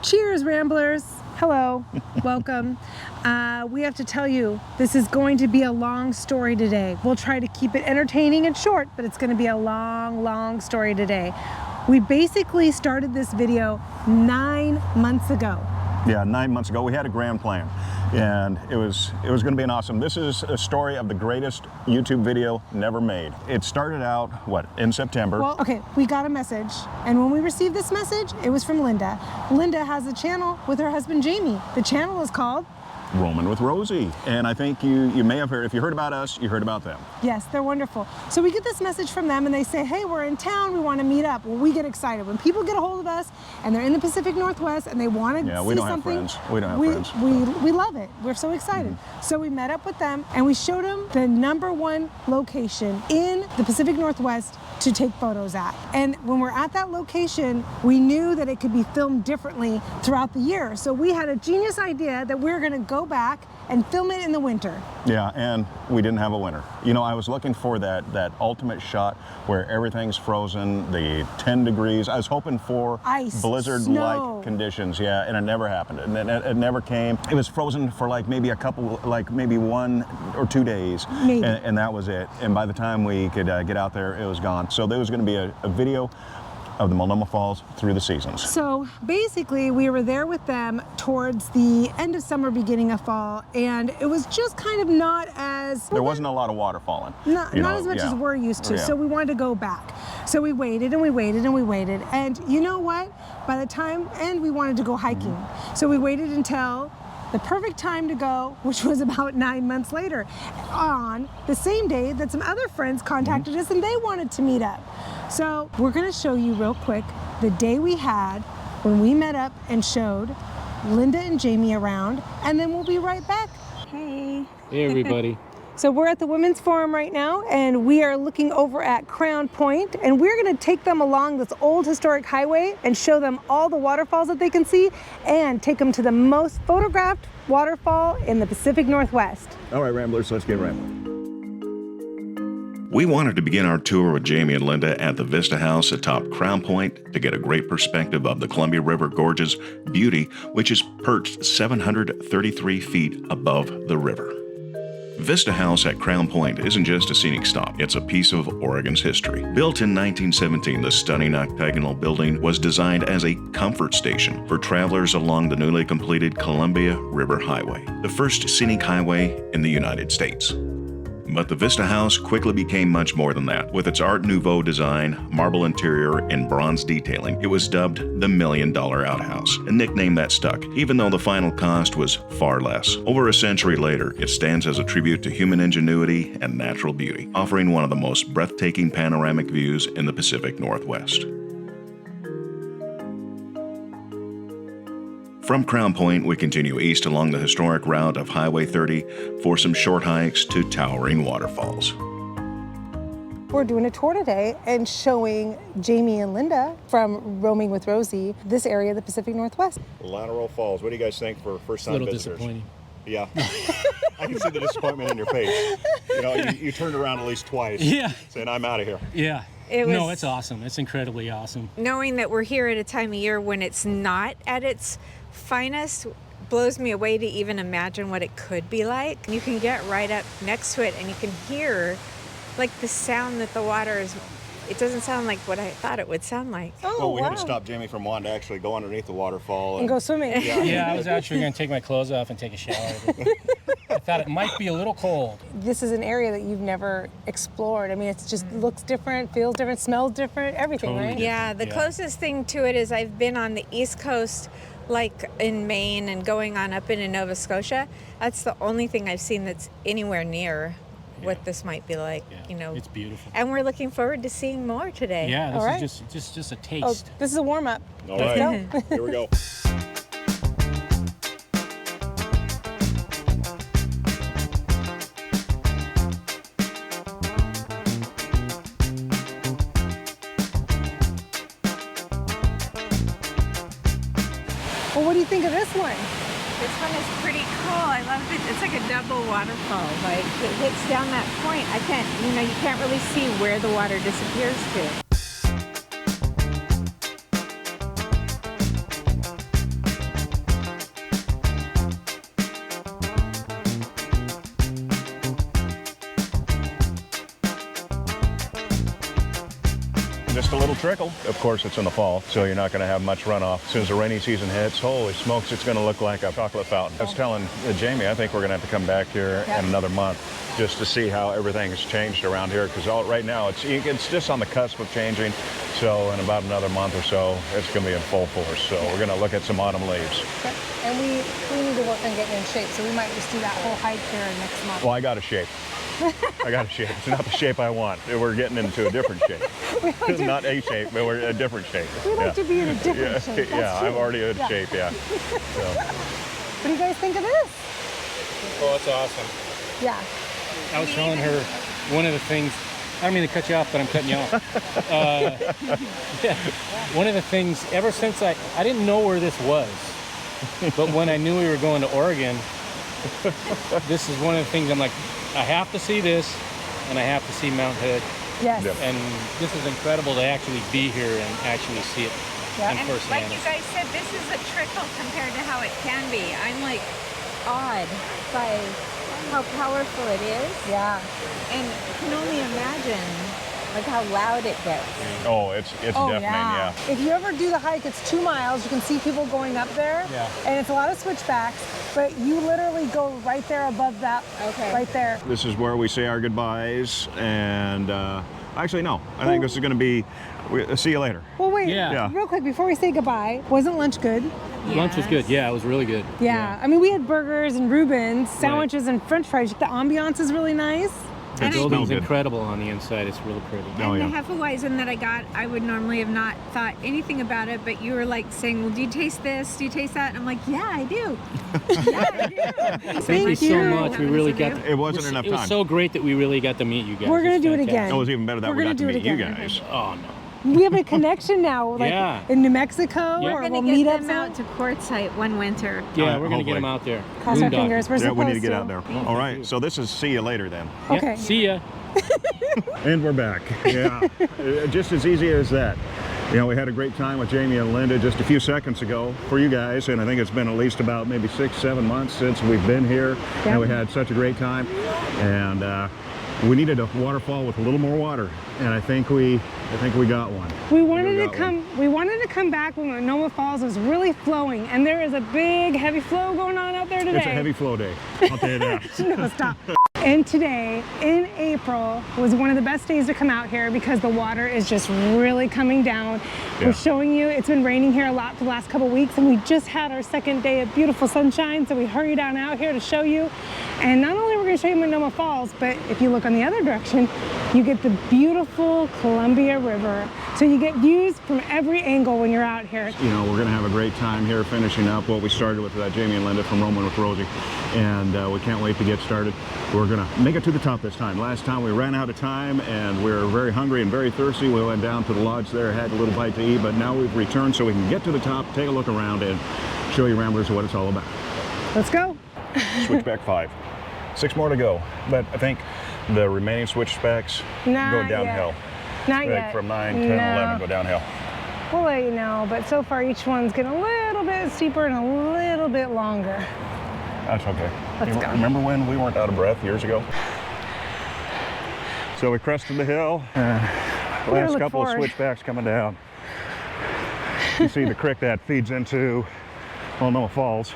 Cheers, Ramblers. Hello, welcome. We have to tell you, this is going to be a long story today. We'll try to keep it entertaining and short, but it's going to be a long story today. We basically started this video 9 months ago. Yeah, 9 months ago, we had a grand plan, and it was going to be an awesome. This is a story of the greatest YouTube video never made. It started out, what, in September? Well, okay, we got a message, and when we received this message, it was from Linda. Linda has a channel with her husband, Jamie. The channel is called Roaming with Rosie. And I think you may have heard, if you heard about us, you heard about them. Yes, they're wonderful. So we get this message from them and they say, hey, we're in town, we want to meet up. Well, we get excited. When people get a hold of us and they're in the Pacific Northwest and they want to see something. We don't have friends. We don't have friends. We love it. We're so excited. So we met up with them and we showed them the #1 location in the Pacific Northwest to take photos at. And when we're at that location, we knew that it could be filmed differently throughout the year. So we had a genius idea that we were going to go back and film it in the winter. Yeah, and we didn't have a winter. You know, I was looking for that ultimate shot where everything's frozen, the 10 degrees. I was hoping for ice, blizzard-like conditions, yeah, and it never happened. And it never came. It was frozen for like maybe 1 or 2 days. Maybe. And that was it. And by the time we could get out there, it was gone. So there was going to be a video of the Multnomah Falls through the seasons. So basically we were there with them towards the end of summer, beginning of fall, and it was just kind of not as... There wasn't a lot of water falling. Not as much as we're used to, so we wanted to go back. So we waited and we waited and we waited, and you know what? By the time, and we wanted to go hiking. So we waited until the perfect time to go, which was about 9 months later, on the same day that some other friends contacted us and they wanted to meet up. So we're gonna show you real quick the day we had when we met up and showed Linda and Jamie around, and then we'll be right back. Hey. Hey everybody. So we're at the Women's Forum right now, and we are looking over at Crown Point, and we're gonna take them along this old historic highway and show them all the waterfalls that they can see, and take them to the most photographed waterfall in the Pacific Northwest. All right, Ramblers, let's get rambling. We wanted to begin our tour with Jamie and Linda at the Vista House atop Crown Point to get a great perspective of the Columbia River Gorge's beauty, which is perched 733 feet above the river. Vista House at Crown Point isn't just a scenic stop, it's a piece of Oregon's history. Built in 1917, the stunning octagonal building was designed as a comfort station for travelers along the newly completed Columbia River Highway, the first scenic highway in the United States. But the Vista House quickly became much more than that. With its Art Nouveau design, marble interior, and bronze detailing, it was dubbed the $1 Million Outhouse, a nickname that stuck, even though the final cost was far less. Over a century later, it stands as a tribute to human ingenuity and natural beauty, offering one of the most breathtaking panoramic views in the Pacific Northwest. From Crown Point, we continue east along the historic route of Highway 30 for some short hikes to towering waterfalls. We're doing a tour today and showing Jamie and Linda from Roaming with Rosie this area of the Pacific Northwest. Lateral Falls. What do you guys think for first-time visitors? It's a little disappointing. Yeah. I can see the disappointment in your face. You know, you turned around at least twice. Yeah. Saying, I'm out of here. Yeah. No, it's awesome. It's incredibly awesome. Knowing that we're here at a time of year when it's not at its finest blows me away to even imagine what it could be like. You can get right up next to it and you can hear like the sound that the water is. It doesn't sound like what I thought it would sound like. Oh, well, we wow. had to stop Jamie from wanting to actually go underneath the waterfall. And go swimming. Yeah, I was actually going to take my clothes off and take a shower. I thought it might be a little cold. This is an area that you've never explored. I mean, it just looks different, feels different, smells different, everything, Totally right? different. Yeah, the closest thing to it is I've been on the East Coast, like in Maine and going on up into Nova Scotia. That's the only thing I've seen that's anywhere near what this might be like, you know. It's beautiful. And we're looking forward to seeing more today. Yeah, All right. this is just a taste. Oh, this is a warm-up. All Let's right. go. Here we go. Well, what do you think of this one? This one is pretty cool. I love it. It's like a double waterfall. Like it hits down that point. You can't really see where the water disappears to. just a little trickle. Of course, it's in the fall, so you're not going to have much runoff. As soon as the rainy season hits, holy smokes, it's going to look like a chocolate fountain. I was telling Jamie, I think we're going to have to come back here in another month just to see how everything has changed around here, because right now it's just on the cusp of changing. So in about another month or so, it's going to be in full force. So we're going to look at some autumn leaves. Okay. And we need to work on getting in shape, so we might just do that whole hike here next month. Well, I got a shape. I got a shape. It's not the shape I want. We're getting into a different shape. Not a shape, but we're a different shape. We like to be in a different shape. That's true. I'm already in shape, yeah. So. What do you guys think of this? Oh, it's awesome. Yeah. I was telling her one of the things, I don't mean to cut you off, but I'm cutting you off. Yeah. One of the things, ever since I didn't know where this was, but when I knew we were going to Oregon, this is one of the things I'm like, I have to see this, and I have to see Mount Hood. Yes. Yep. And this is incredible to actually be here and actually see it Yeah. in And firsthand. like you guys said, this is a trickle compared to how it can be. I'm like awed by how powerful it is, Yeah. and can only imagine like how loud it gets. Oh, it's deafening, yeah. If you ever do the hike, it's 2 miles. You can see people going up there. Yeah. And it's a lot of switchbacks, but you literally go right there above that. Okay. Right there. This is where we say our goodbyes, and actually, no. I think this is going to be, see you later. Well, wait. Yeah. Real quick, before we say goodbye, wasn't lunch good? Lunch was good. Yeah, it was really good. Yeah. I mean, we had burgers and Reubens, sandwiches and French fries. The ambiance is really nice. The And I building's good. incredible on the inside. It's really pretty. Oh, And yeah. the Hefeweizen that I got, I would normally have not thought anything about it, but you were like saying, well, do you taste this? Do you taste that? And I'm like, yeah, I do. Yeah, I do. Thank you so much. We really got. It wasn't enough It was time. so great that we really got to meet you guys. We're gonna It's do it fantastic. again. It was even better that We're we gonna got to do it meet you again. guys. Oh no. We have a connection now, like Yeah. in New Mexico, Yeah. or We're we'll going to meet get up them out to Quartzsite one winter. Yeah, Oh, we're gonna get hopefully. them out there. Cross our Boondocking. fingers. We're Yeah, supposed we need to get out there. All right, so this is see you later then. Yeah, Okay. see ya. And we're back. Yeah, just as easy as that. You know, we had a great time with Jamie and Linda just a few seconds ago for you guys, and I think it's been at least about maybe 6-7 months since we've been here, and we had such a great time. And we needed a waterfall with a little more water, and I think we got one. We wanted We to got come. We wanted to come back when McMenamins Falls was really flowing, and there is a big heavy flow going on out there today. It's a heavy flow day, I'll tell you that. No, stop. And today, in April, was one of the best days to come out here because the water is just really coming down. Yeah. We're showing you, it's been raining here a lot for the last couple weeks, and we just had our second day of beautiful sunshine, so we hurried on out here to show you. And not only are we going to show you Multnomah Falls, but if you look on the other direction, you get the beautiful Columbia River. So you get views from every angle when you're out here. You know, we're going to have a great time here finishing up what we started with Jamie and Linda from Roaming with Rosie, and we can't wait to get started. We're going to make it to the top this time. Last time we ran out of time and we were very hungry and very thirsty. We went down to the lodge there, had a little bite to eat, but now we've returned so we can get to the top, take a look around, and show you Ramblers what it's all about. Let's go. Switchback 5. 6 more to go, but I think the remaining switchbacks Not go yet. downhill. Not Like yet. from 9, 10, No. 11 go downhill. We'll let you know, but so far each one's getting a little bit steeper and a little bit longer. That's okay. Let's You go. Remember when we weren't out of breath years ago? So we crested the hill. Last look couple of forward. switchbacks coming down. You see the creek that feeds into Multnomah Falls.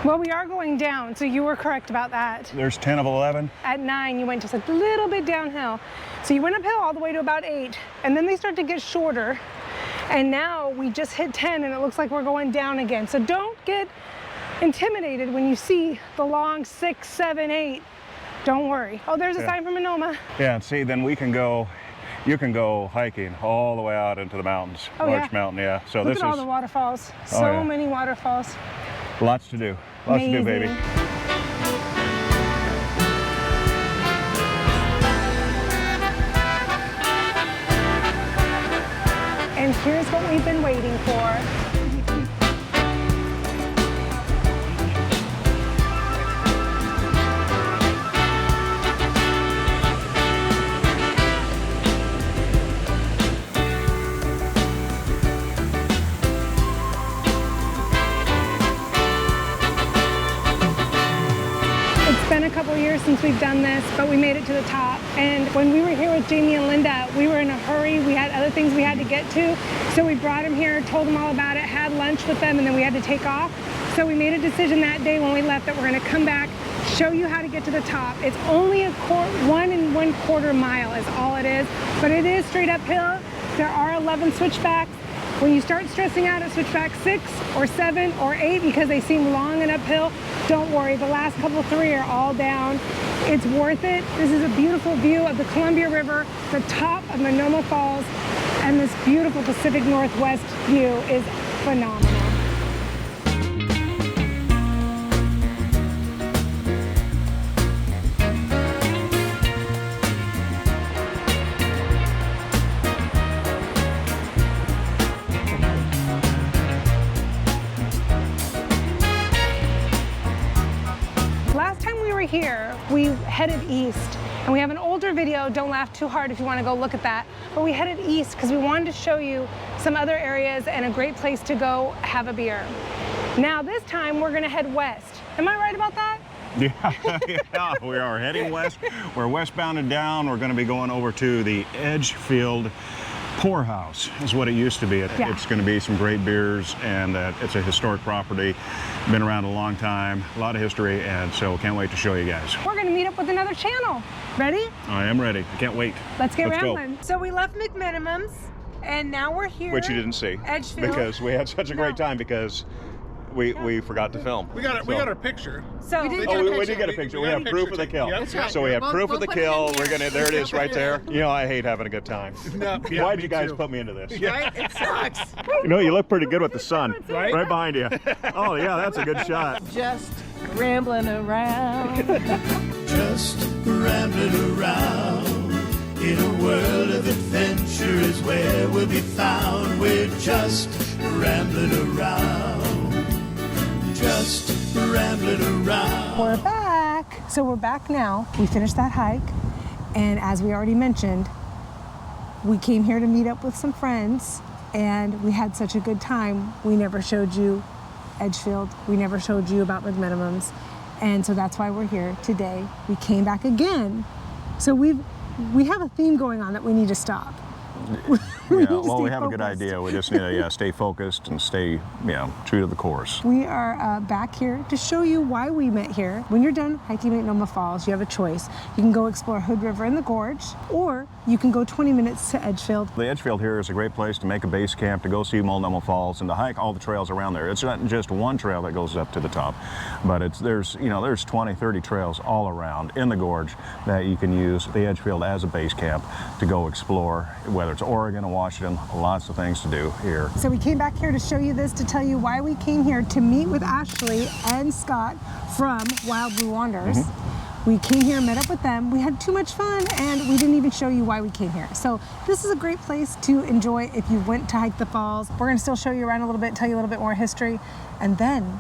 Well, we are going down, so you were correct about that. There's 10 of 11. At 9, you went just a little bit downhill. So you went uphill all the way to about 8, and then they start to get shorter. And now we just hit 10, and it looks like we're going down again. So don't get intimidated when you see the long 6, 7, 8. Don't worry. Oh, there's a sign from Multnomah. Yeah, and see, then we can go, you can go hiking all the way out into the mountains. Oh, Larch yeah. Mountain, yeah. So Look this at all is the waterfalls. So yeah. many waterfalls. lots to do. Lots to do, baby. Amazing. And here's what we've been waiting for. It's been a couple years since we've done this, but we made it to the top. And when we were here with Jaime and Linda, we were in a hurry. We had other things we had to get to. So we brought them here, told them all about it, had lunch with them, and then we had to take off. So we made a decision that day when we left that we're gonna come back, show you how to get to the top. It's only 1 1/4 mile is all it is, but it is straight uphill. There are 11 switchbacks. When you start stressing out at switchback 6 or 7 or 8 because they seem long and uphill, don't worry, the last couple 3 are all down. It's worth it. This is a beautiful view of the Columbia River, the top of Multnomah Falls, and this beautiful Pacific Northwest view is phenomenal. Here, we headed east, and we have an older video. Don't laugh too hard if you want to go look at that. But we headed east because we wanted to show you some other areas and a great place to go have a beer. Now this time we're going to head west. Am I right about that? Yeah, we are heading west. We're westbound and down. We're going to be going over to the Edgefield Poorhouse is what it used to be. It's going to be some great beers, and it's a historic property. Been around a long time, a lot of history, and so can't wait to show you guys. We're going to meet up with another channel. Ready? I am ready. I can't wait. Let's Go. rambling. So we left McMenamins, and now we're here. Which you didn't see. Edgefield. Because we had such a great time because we forgot to film. We got our picture. So we did get a picture. We have proof of the kill. Yep. Right. So we have proof of the kill. We're There it is right there. You know, I hate having a good time. No, Why did you guys put me into this? Right? It sucks. You know, you look pretty good with the sun. Right behind you. Oh yeah, that's a good shot. Just rambling around. Just rambling around in a world of adventure is where we'll be found. We're just rambling around. Just rambling around. We're back. So we're back now. We finished that hike, and as we already mentioned, we came here to meet up with some friends, and we had such a good time. We never showed you Edgefield. We never showed you about McMenamins, and so that's why we're here today. We came back again. So we have a theme going on that we need to stop. We have a good idea. We just need to stay focused and stay, true to the course. We are back here to show you why we met here. When you're done hiking Multnomah Falls, you have a choice. You can go explore Hood River and the Gorge, or you can go 20 minutes to Edgefield. The Edgefield here is a great place to make a base camp, to go see Multnomah Falls, and to hike all the trails around there. It's not just one trail that goes up to the top, but there's 20, 30 trails all around in the gorge that you can use the Edgefield as a base camp to go explore, whether it's Oregon or Washington, lots of things to do here. So we came back here to show you this, to tell you why we came here to meet with Ashley and Scott from Wild Blue Wanderers. We came here, met up with them, we had too much fun, and we didn't even show you why we came here. So this is a great place to enjoy if you went to hike the falls. We're gonna still show you around a little bit, tell you a little bit more history, and then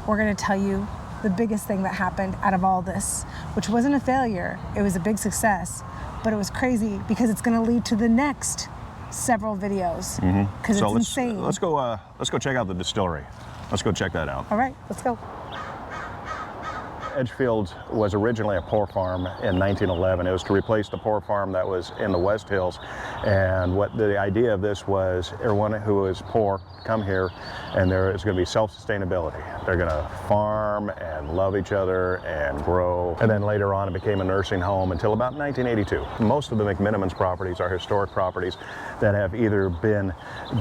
we're gonna tell you the biggest thing that happened out of all this, which wasn't a failure, it was a big success, but it was crazy because it's gonna lead to the next several videos, because it's insane. Let's go check out the distillery. Let's go check that out. All right, let's go. Edgefield was originally a poor farm in 1911. It was to replace the poor farm that was in the West Hills. And what the idea of this was, everyone who is poor come here, and there is going to be self-sustainability. They're going to farm and love each other and grow. And then later on it became a nursing home until about 1982. Most of the McMenamins properties are historic properties that have either been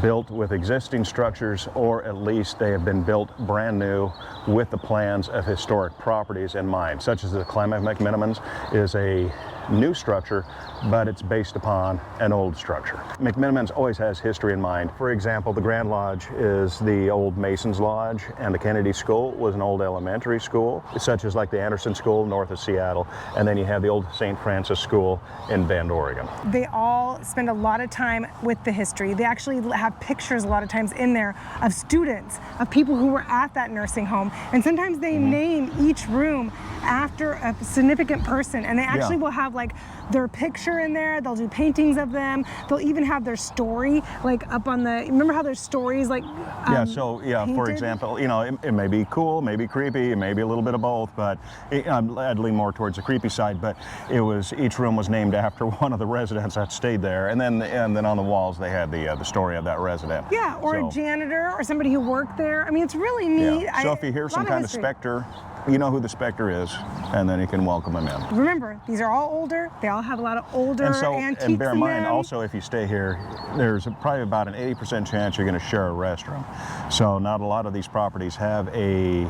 built with existing structures, or at least they have been built brand new with the plans of historic properties in mind, such as the Columbia McMenamins is a new structure, but it's based upon an old structure. McMenamins always has history in mind. For example, the Grand Lodge is the old Mason's Lodge, and the Kennedy School was an old elementary school, such as like the Anderson School north of Seattle, and then you have the old St. Francis School in Bend, Oregon. They all spend a lot of time with the history. They actually have pictures a lot of times in there of students, of people who were at that nursing home, and sometimes they name each room after a significant person, and they actually will have have like their picture in there. They'll do paintings of them. They'll even have their story like up on the, remember how there's stories like for painted? example, you know, it may be cool, maybe creepy, it may be a little bit of both, but I'd lean more towards the creepy side. But it was, each room was named after one of the residents that stayed there, and then on the walls they had the story of that resident. Yeah, or a janitor or somebody who worked there. I mean, it's really neat. Yeah. So if you hear some kind of specter, you know who the specter is, and then you can welcome them in. Remember, these are all older. They all have a lot of older antiques and bear in mind, them. Also, if you stay here, there's probably about an 80% chance you're going to share a restroom. So not a lot of these properties have a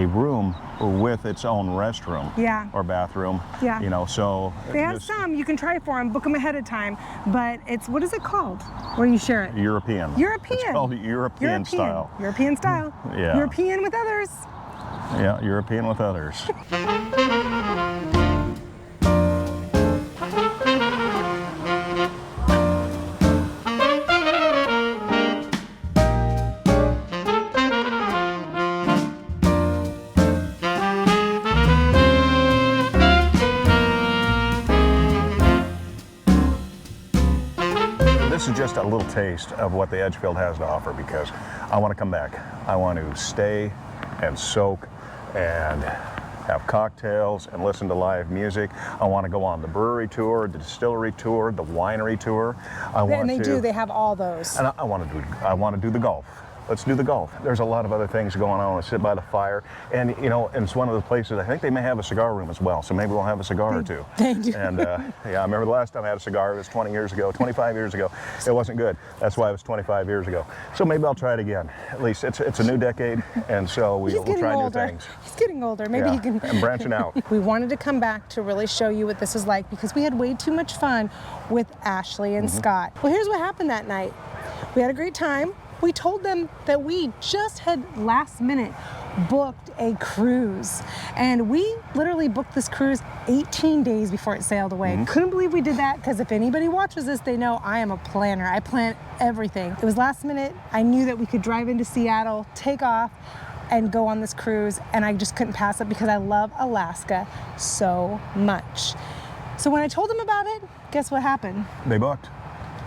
room with its own restroom or bathroom. Yeah. You know, so they have some. You can try for them, book them ahead of time. But it's, what is it called where you share it? European. It's called European style. European style. Yeah. European with others. Yeah, European with others. This is just a little taste of what the Edgefield has to offer, because I want to come back. I want to stay and soak and have cocktails and listen to live music. I want to go on the brewery tour, the distillery tour, the winery tour. They have all those. And I want to do the golf. Let's do the golf. There's a lot of other things going on. I want to sit by the fire. And, you know, and it's one of the places, I think they may have a cigar room as well. So maybe we'll have a cigar or two. They do. And, yeah, I remember the last time I had a cigar, it was 20 years ago, 25 years ago. It wasn't good. That's why it was 25 years ago. So maybe I'll try it again. At least it's a new decade, and so we'll try new things. He's getting older. Maybe he can. And branching out. We wanted to come back to really show you what this is like, because we had way too much fun with Ashley and Scott. Well, here's what happened that night. We had a great time. We told them that we just had last minute booked a cruise, and we literally booked this cruise 18 days before it sailed away. Couldn't believe we did that, because if anybody watches this, they know I am a planner. I plan everything. It was last minute. I knew that we could drive into Seattle, take off, and go on this cruise, and I just couldn't pass it because I love Alaska so much. So when I told them about it, guess what happened? They booked.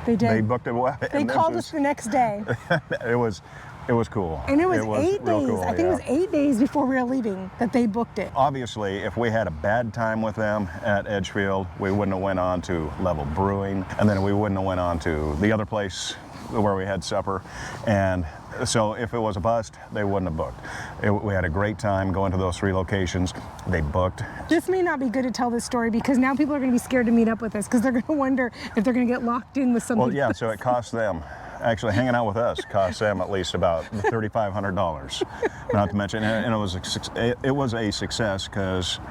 They did. They booked it well. They called us the next day. It was cool. And it was 8 days. Cool, I think it was 8 days before we were leaving that they booked it. Obviously, if we had a bad time with them at Edgefield, we wouldn't have went on to Level Brewing, and then we wouldn't have went on to the other place where we had supper. And so if it was a bust, they wouldn't have booked. We had a great time going to those 3 locations. They booked. This may not be good to tell this story, because now people are going to be scared to meet up with us, because they're going to wonder if they're going to get locked in with something. Well, yeah, so it cost them, actually hanging out with us cost them at least about $3,500. Not to mention, and it was a success, because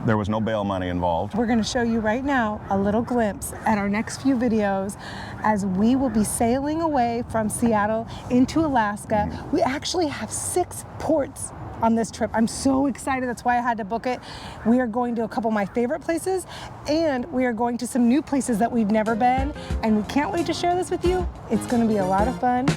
there was no bail money involved. We're going to show you right now a little glimpse at our next few videos as we will be sailing away from Seattle into Alaska. We actually have 6 ports on this trip. I'm so excited. That's why I had to book it. We are going to a couple of my favorite places, and we are going to some new places that we've never been, and we can't wait to share this with you. It's going to be a lot of fun.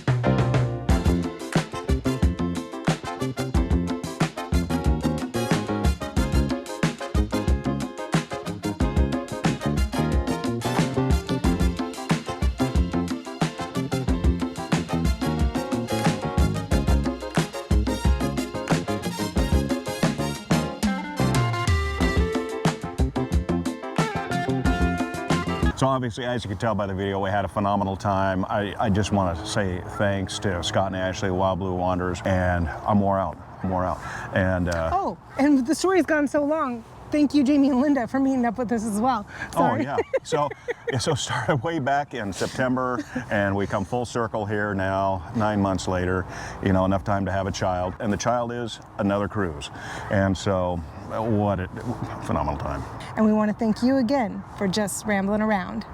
So obviously, as you can tell by the video, we had a phenomenal time. I just want to say thanks to Scott and Ashley, Wild Blue Wanderers, and I'm wore out. And oh, and the story's gone so long. Thank you, Jaime and Linda, for meeting up with us as well. Sorry. Oh, yeah. So started way back in September, and we come full circle here now, 9 months later, you know, enough time to have a child. And the child is another cruise. And so, what a phenomenal time. And we want to thank you again for just rambling around.